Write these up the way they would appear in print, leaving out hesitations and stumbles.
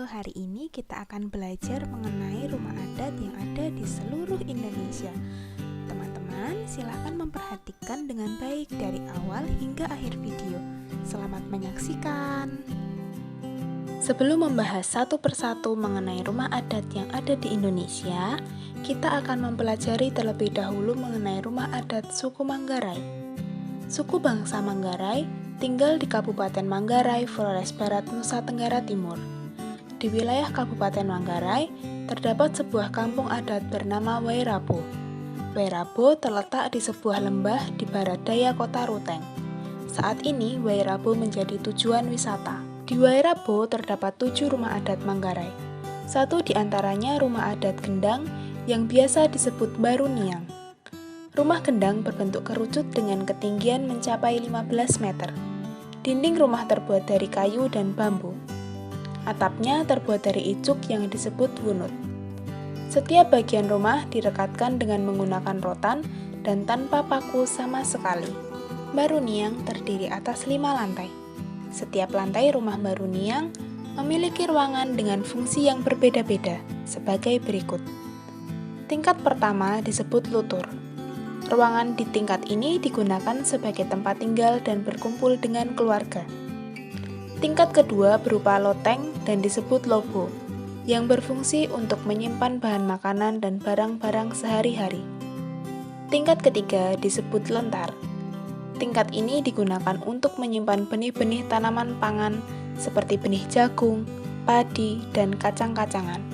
hari ini kita akan belajar mengenai rumah adat yang ada di seluruh Indonesia. Teman-teman, silakan memperhatikan dengan baik dari awal hingga akhir video. Selamat menyaksikan. Sebelum membahas satu persatu mengenai rumah adat yang ada di Indonesia, kita akan mempelajari terlebih dahulu mengenai rumah adat suku Manggarai. Suku bangsa Manggarai tinggal di Kabupaten Manggarai, Flores Barat, Nusa Tenggara Timur. Di wilayah Kabupaten Manggarai, terdapat sebuah kampung adat bernama Wairabo. Wairabo terletak di sebuah lembah di barat daya kota Ruteng. Saat ini, Wairabo menjadi tujuan wisata. Di Wairabo terdapat 7 rumah adat Manggarai. Satu di antaranya rumah adat Gendang yang biasa disebut Baruniang. Rumah gendang berbentuk kerucut dengan ketinggian mencapai 15 meter. Dinding rumah terbuat dari kayu dan bambu. Atapnya terbuat dari icuk yang disebut wunut. Setiap bagian rumah direkatkan dengan menggunakan rotan dan tanpa paku sama sekali. Baruniang terdiri atas 5 lantai. Setiap lantai rumah Baruniang memiliki ruangan dengan fungsi yang berbeda-beda sebagai berikut. Tingkat pertama disebut lutur. Ruangan di tingkat ini digunakan sebagai tempat tinggal dan berkumpul dengan keluarga. Tingkat kedua berupa loteng dan disebut lobo, yang berfungsi untuk menyimpan bahan makanan dan barang-barang sehari-hari. Tingkat ketiga disebut lentar. Tingkat ini digunakan untuk menyimpan benih-benih tanaman pangan seperti benih jagung, padi, dan kacang-kacangan.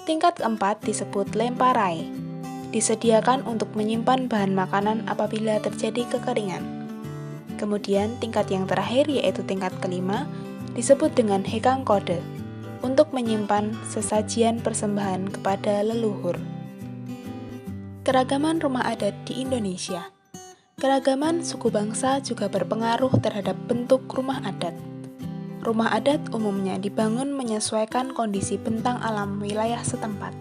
Tingkat keempat disebut lemparai. Disediakan untuk menyimpan bahan makanan apabila terjadi kekeringan. Kemudian tingkat yang terakhir yaitu tingkat kelima disebut dengan hekang kode untuk menyimpan sesajian persembahan kepada leluhur. Keragaman rumah adat di Indonesia. Keragaman suku bangsa juga berpengaruh terhadap bentuk rumah adat. Rumah adat umumnya dibangun menyesuaikan kondisi bentang alam wilayah setempat.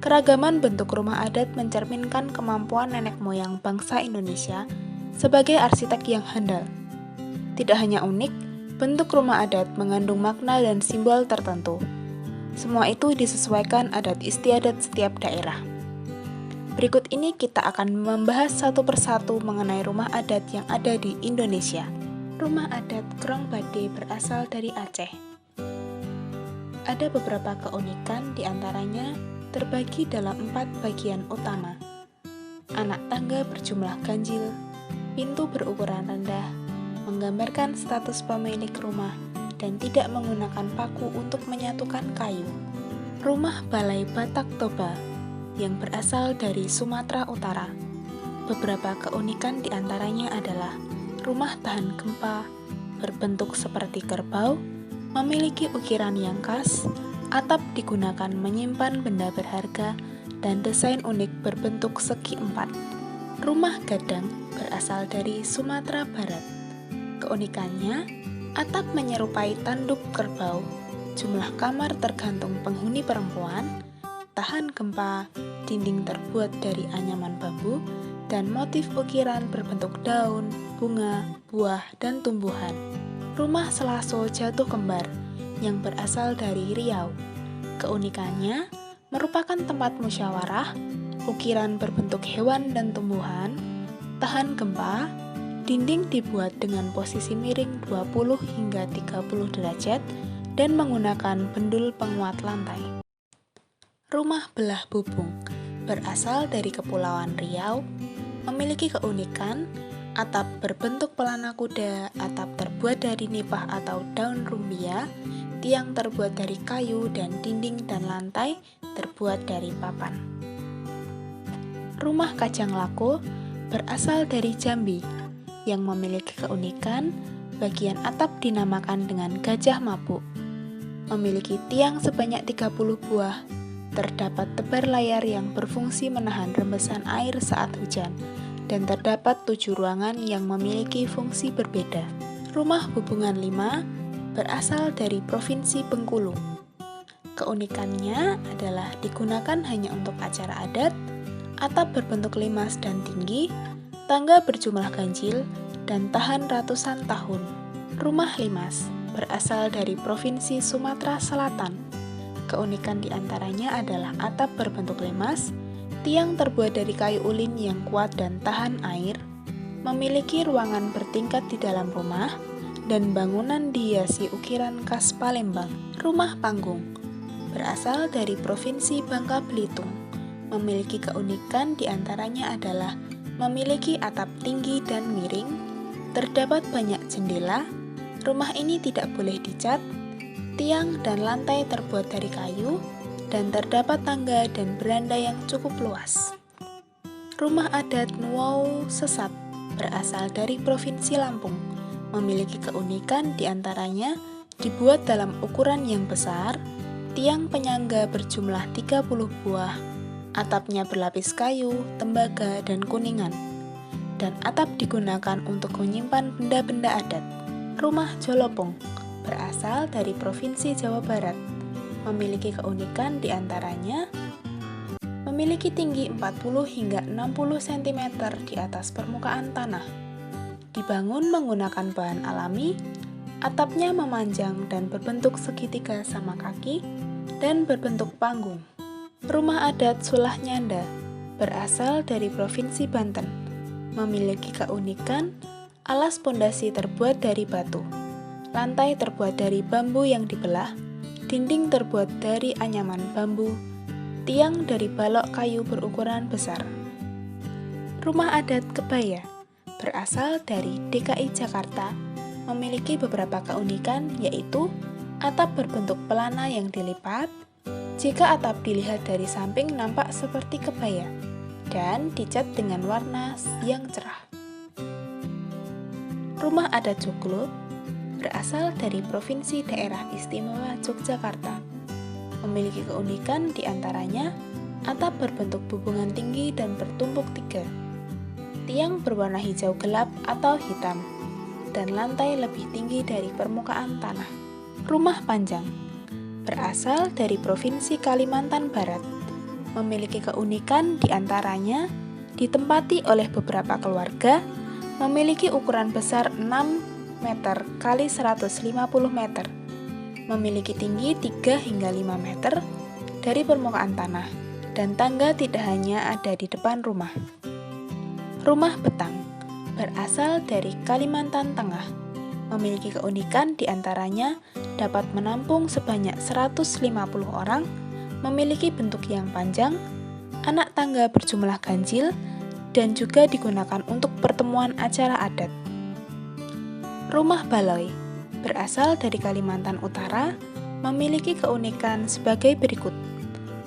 Keragaman bentuk rumah adat mencerminkan kemampuan nenek moyang bangsa Indonesia sebagai arsitek yang handal. Tidak hanya unik, bentuk rumah adat mengandung makna dan simbol tertentu. Semua itu disesuaikan adat istiadat setiap daerah. Berikut ini kita akan membahas satu persatu mengenai rumah adat yang ada di Indonesia. Rumah adat Krong Bade berasal dari Aceh. Ada beberapa keunikan, diantaranya terbagi dalam 4 bagian utama. Anak tangga berjumlah ganjil, pintu berukuran rendah, menggambarkan status pemilik rumah, dan tidak menggunakan paku untuk menyatukan kayu. Rumah Balai Batak Toba yang berasal dari Sumatera Utara. Beberapa keunikan diantaranya adalah rumah tahan gempa, berbentuk seperti kerbau, memiliki ukiran yang khas, atap digunakan menyimpan benda berharga, dan desain unik berbentuk segi 4. Rumah gadang berasal dari Sumatera Barat. Keunikannya, atap menyerupai tanduk kerbau, jumlah kamar tergantung penghuni perempuan, tahan gempa, dinding terbuat dari anyaman bambu, dan motif ukiran berbentuk daun, bunga, buah, dan tumbuhan. Rumah Selaso Jatuh Kembar yang berasal dari Riau. Keunikannya merupakan tempat musyawarah, ukiran berbentuk hewan dan tumbuhan, tahan gempa, dinding dibuat dengan posisi miring 20 hingga 30 derajat, dan menggunakan bendul penguat lantai. Rumah Belah Bubung berasal dari Kepulauan Riau, memiliki keunikan atap berbentuk pelana kuda, atap terbuat dari nipah atau daun rumbia, tiang terbuat dari kayu, dan dinding dan lantai terbuat dari papan. Rumah Kajang Lako berasal dari Jambi, yang memiliki keunikan bagian atap dinamakan dengan gajah mabuk. Memiliki tiang sebanyak 30 buah, terdapat tebar layar yang berfungsi menahan rembesan air saat hujan, dan terdapat 7 ruangan yang memiliki fungsi berbeda. Rumah Hubungan 5 berasal dari Provinsi Bengkulu. Keunikannya adalah digunakan hanya untuk acara adat, atap berbentuk limas dan tinggi, tangga berjumlah ganjil, dan tahan ratusan tahun. Rumah Limas berasal dari Provinsi Sumatera Selatan. Keunikan di antaranya adalah atap berbentuk lemas, tiang terbuat dari kayu ulin yang kuat dan tahan air, memiliki ruangan bertingkat di dalam rumah, dan bangunan dihiasi ukiran khas Palembang. Rumah panggung berasal dari Provinsi Bangka Belitung. Memiliki keunikan di antaranya adalah memiliki atap tinggi dan miring, terdapat banyak jendela, rumah ini tidak boleh dicat, tiang dan lantai terbuat dari kayu, dan terdapat tangga dan beranda yang cukup luas. Rumah adat Nuwau Sesat berasal dari Provinsi Lampung. Memiliki keunikan di antaranya dibuat dalam ukuran yang besar, tiang penyangga berjumlah 30 buah, atapnya berlapis kayu, tembaga, dan kuningan, dan atap digunakan untuk menyimpan benda-benda adat. Rumah Jolopong berasal dari Provinsi Jawa Barat. Memiliki keunikan di antaranya memiliki tinggi 40 hingga 60 cm di atas permukaan tanah. Dibangun menggunakan bahan alami, atapnya memanjang dan berbentuk segitiga sama kaki dan berbentuk panggung. Rumah adat Sulah Nyanda berasal dari Provinsi Banten. Memiliki keunikan, alas pondasi terbuat dari batu, lantai terbuat dari bambu yang dibelah, dinding terbuat dari anyaman bambu, tiang dari balok kayu berukuran besar. Rumah adat Kebaya berasal dari DKI Jakarta, memiliki beberapa keunikan yaitu atap berbentuk pelana yang dilipat. Jika atap dilihat dari samping nampak seperti kebaya dan dicat dengan warna yang cerah. Rumah adat Joglo berasal dari Provinsi Daerah Istimewa Yogyakarta. Memiliki keunikan di antaranya atap berbentuk bubungan tinggi dan bertumpuk tiga, tiang berwarna hijau gelap atau hitam, dan lantai lebih tinggi dari permukaan tanah. Rumah Panjang berasal dari Provinsi Kalimantan Barat. Memiliki keunikan di antaranya ditempati oleh beberapa keluarga, memiliki ukuran besar 6 meter x 150 meter, memiliki tinggi 3 hingga 5 meter dari permukaan tanah, dan tangga tidak hanya ada di depan rumah. Rumah Betang berasal dari Kalimantan Tengah. Memiliki keunikan di antaranya dapat menampung sebanyak 150 orang, memiliki bentuk yang panjang, anak tangga berjumlah ganjil, dan juga digunakan untuk pertemuan acara adat. Rumah Baloi berasal dari Kalimantan Utara, memiliki keunikan sebagai berikut.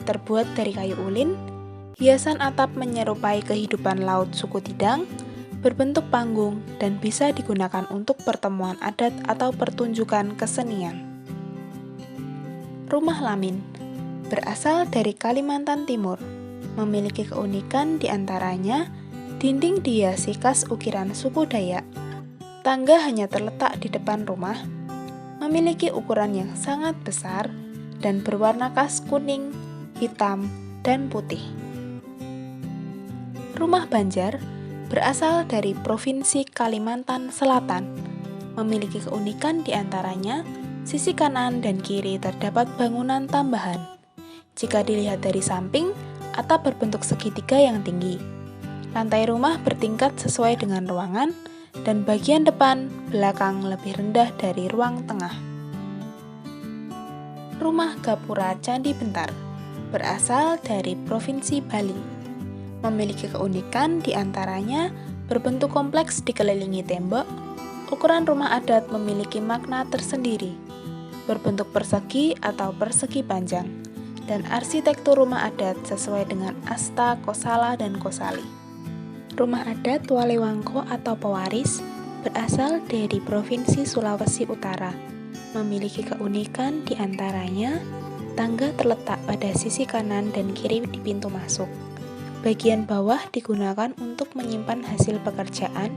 Terbuat dari kayu ulin, hiasan atap menyerupai kehidupan laut suku Tidang, berbentuk panggung, dan bisa digunakan untuk pertemuan adat atau pertunjukan kesenian. Rumah Lamin berasal dari Kalimantan Timur. Memiliki keunikan di antaranya dinding dihiasi khas ukiran suku Dayak. Tangga hanya terletak di depan rumah. Memiliki ukuran yang sangat besar dan berwarna khas kuning, hitam, dan putih. Rumah Banjar berasal dari Provinsi Kalimantan Selatan. Memiliki keunikan di antaranya sisi kanan dan kiri terdapat bangunan tambahan. Jika dilihat dari samping, atap berbentuk segitiga yang tinggi. Lantai rumah bertingkat sesuai dengan ruangan, dan bagian depan belakang lebih rendah dari ruang tengah. Rumah Gapura Candi Bentar berasal dari Provinsi Bali. Memiliki keunikan di antaranya berbentuk kompleks dikelilingi tembok, ukuran rumah adat memiliki makna tersendiri, berbentuk persegi atau persegi panjang, dan arsitektur rumah adat sesuai dengan asta, kosala, dan kosali. Rumah adat Walewangko atau pewaris berasal dari Provinsi Sulawesi Utara. Memiliki keunikan di antaranya tangga terletak pada sisi kanan dan kiri di pintu masuk. Bagian bawah digunakan untuk menyimpan hasil pekerjaan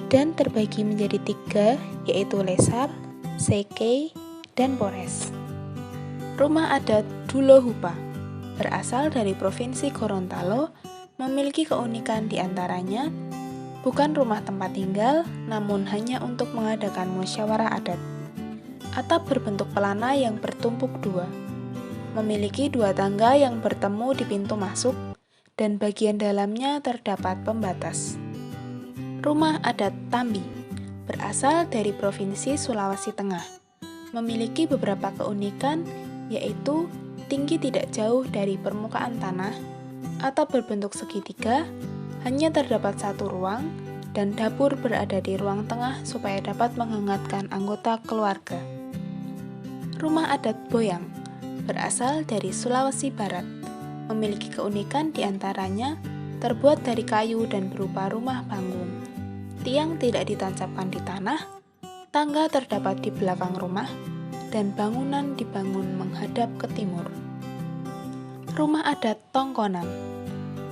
dan terbagi menjadi 3, yaitu lesar, seke, dan pores. Rumah adat Dulohupa berasal dari Provinsi Gorontalo, memiliki keunikan di antaranya bukan rumah tempat tinggal, namun hanya untuk mengadakan musyawarah adat. Atap berbentuk pelana yang bertumpuk dua, memiliki dua tangga yang bertemu di pintu masuk, dan bagian dalamnya terdapat pembatas. Rumah adat Tambi berasal dari Provinsi Sulawesi Tengah, memiliki beberapa keunikan, yaitu tinggi tidak jauh dari permukaan tanah, atap berbentuk segitiga, hanya terdapat satu ruang, dan dapur berada di ruang tengah supaya dapat menghangatkan anggota keluarga. Rumah adat Boyang berasal dari Sulawesi Barat, memiliki keunikan diantaranya terbuat dari kayu dan berupa rumah panggung. Tiang tidak ditancapkan di tanah, tangga terdapat di belakang rumah, dan bangunan dibangun menghadap ke timur. Rumah adat Tongkonan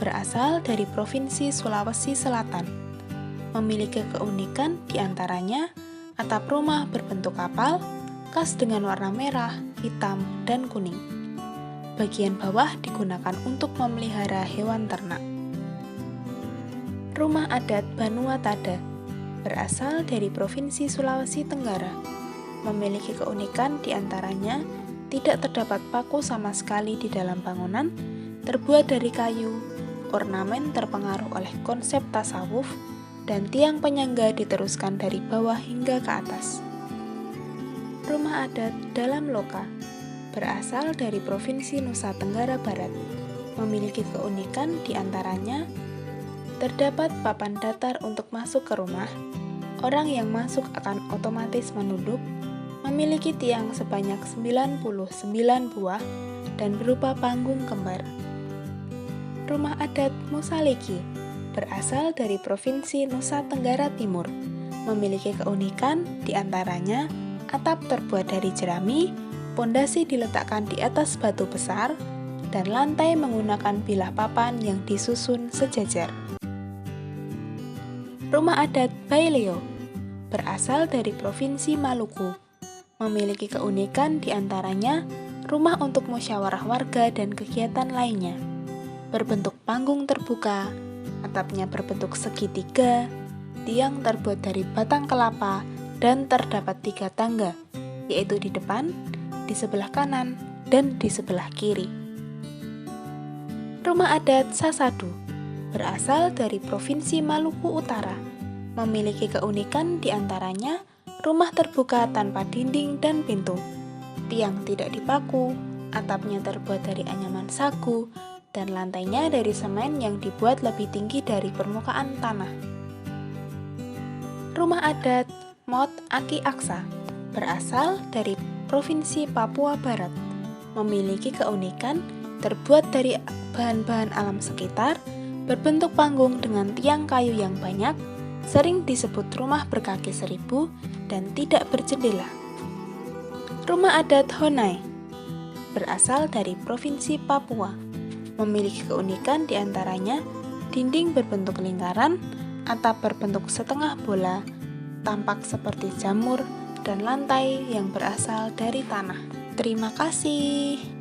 berasal dari Provinsi Sulawesi Selatan, memiliki keunikan diantaranya atap rumah berbentuk kapal, khas dengan warna merah, hitam, dan kuning. Bagian bawah digunakan untuk memelihara hewan ternak. Rumah adat Banua Tada berasal dari Provinsi Sulawesi Tenggara, memiliki keunikan diantaranya tidak terdapat paku sama sekali di dalam bangunan, terbuat dari kayu, ornamen terpengaruh oleh konsep tasawuf, dan tiang penyangga diteruskan dari bawah hingga ke atas. Rumah adat Dalam Loka berasal dari Provinsi Nusa Tenggara Barat, memiliki keunikan diantaranya terdapat papan datar untuk masuk ke rumah, orang yang masuk akan otomatis menunduk, memiliki tiang sebanyak 99 buah, dan berupa panggung kembar. Rumah adat Musaliki berasal dari Provinsi Nusa Tenggara Timur, memiliki keunikan diantaranya atap terbuat dari jerami, pondasi diletakkan di atas batu besar, dan lantai menggunakan bilah papan yang disusun sejajar. Rumah adat Baileo berasal dari Provinsi Maluku, memiliki keunikan diantaranya rumah untuk musyawarah warga dan kegiatan lainnya. Berbentuk panggung terbuka, atapnya berbentuk segitiga, tiang terbuat dari batang kelapa, dan terdapat 3 tangga, yaitu di depan, di sebelah kanan, dan di sebelah kiri. Rumah adat Sasadu berasal dari Provinsi Maluku Utara, memiliki keunikan diantaranya rumah terbuka tanpa dinding dan pintu, tiang tidak dipaku, atapnya terbuat dari anyaman sagu, dan lantainya dari semen yang dibuat lebih tinggi dari permukaan tanah. Rumah adat Mot Aki Aksa berasal dari Provinsi Papua Barat, memiliki keunikan terbuat dari bahan-bahan alam sekitar, berbentuk panggung dengan tiang kayu yang banyak, sering disebut rumah berkaki 1000 dan tidak berjendela. Rumah adat Honai berasal dari Provinsi Papua, memiliki keunikan diantaranya dinding berbentuk lingkaran, atap berbentuk setengah bola, tampak seperti jamur, dan lantai yang berasal dari tanah. Terima kasih.